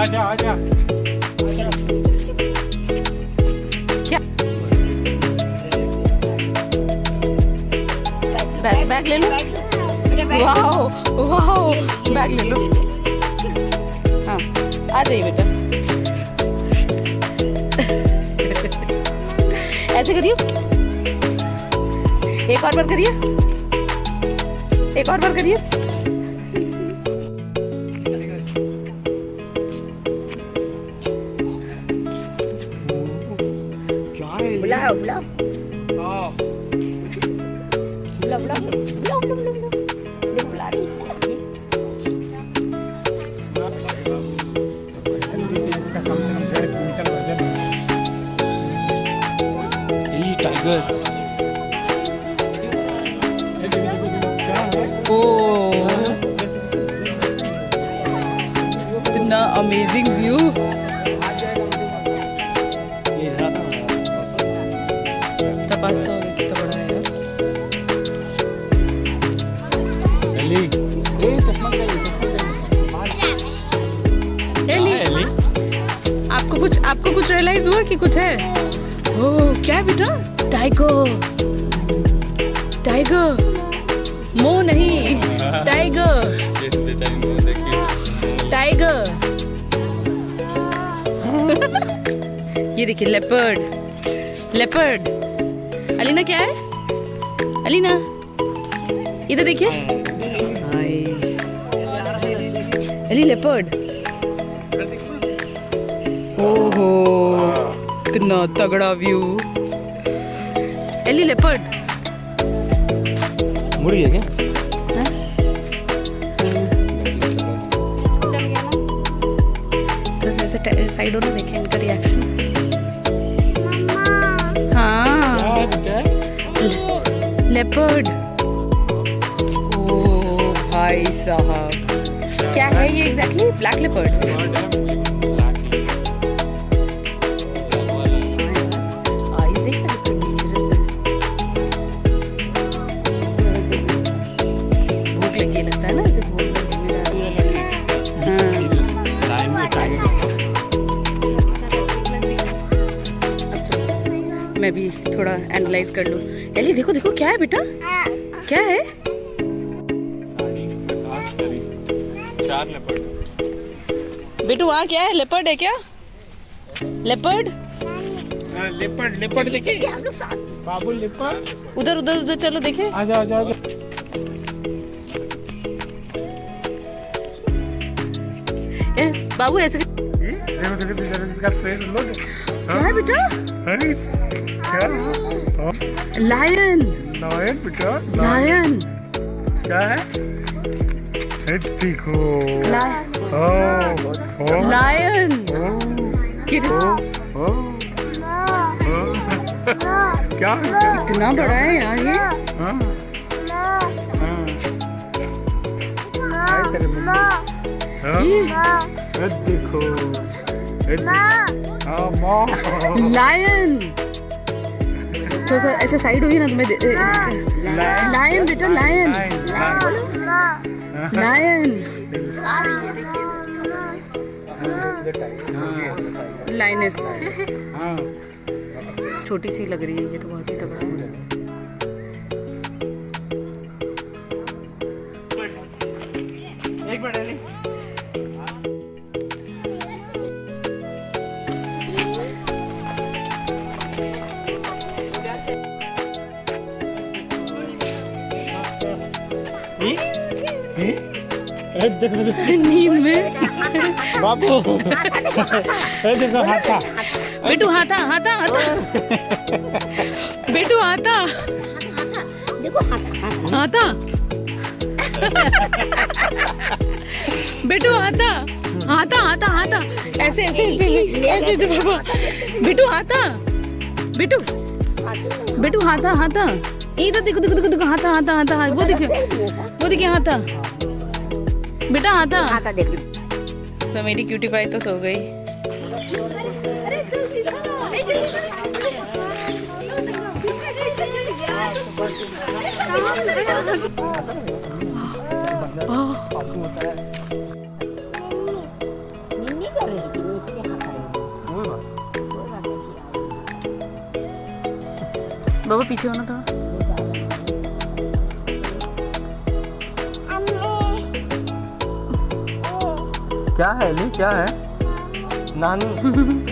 आजा आजा क्या बैग ले लो। वाओ वाओ, बैग ले लो। हाँ आ जाइए बेटा। ऐसे करिए, एक और बार करिए, एक और बार करिए। बुलाओ बुलाओ बुलाओ बुलाओ बुलाओ बुलाओ बुला रही इसका कम से कम 1.5 क्विंटल वजन है। ये टाइगर ओ इतना अमेजिंग व्यू। तपास तो होगा कितना बड़ा है यार। एली, ए चश्मा क्या है? एली, आपको कुछ रियलाइज हुआ कि कुछ है? ओह क्या है बेटा? टाइगर, टाइगर, मो नहीं, टाइगर, टाइगर। ये देखिए लेपर्ड, लेपर्ड। अलीना क्या है? अलीना इधर देखिए। अली लेपर्ड। ओहो इतना तगड़ा व्यू। एली लेपर्ड मुड़ गया क्या? चल गया ना। बस ऐसे साइडों में देखें इनका रिएक्शन। हाँ लेपर्ड। ओ भाई साहब, क्या है ये एग्जैक्टली? Black leopard. भूख लगी लगता है ना, ऐसे भूख मैं भी थोड़ा एनालाइज कर लूं। एली देखो देखो, क्या है बेटा? क्या है? 4 लेपर्ड। बेटू वहाँ क्या है? लेपर्ड है क्या? लेपर्ड? लेपर्ड, लेपर्ड देखिए हम लोग साथ। बाबू लेपर्ड। उधर उधर उधर चलो देखे। आजा आजा आजा। बाबू ऐसे देखो देखो बेचारे इसका फेस लुक। क्या है बेटा? अरे क्या? लायन, लायन बेटा, लायन। क्या है? देखो लायन। क्या कितना बड़ा है यार ये। देखो लायन। थोड़ा सा ऐसे साइड हुई ना तुम्हें। लायन बेटा, लायन, लायन, लाइनस। छोटी सी लग रही है ये तो, बहुत ही तगड़ा है। एक मिनट एली। नींद में बाबू देखो हाथा। बेटू हाथा, हाथा, हाथा। बेटू हाथा, देखो हाथा। बेटू हाथा, हाथा, हाथा, हाथा। ऐसे ऐसे ऐसे ऐसे बाबा। बेटू हाथा, बेटू, बेटू हाथा, हाथा। इधर देखो देखो देखो देखो, हाथा, हाथा, हाथा। वो देखो, वो देखिए हाथा। बेटा हाथा, हाथा देख। तो मेरी क्यूटी पाई तो सो गई। बाबा पीछे होना था. क्या है ली, क्या है नानू?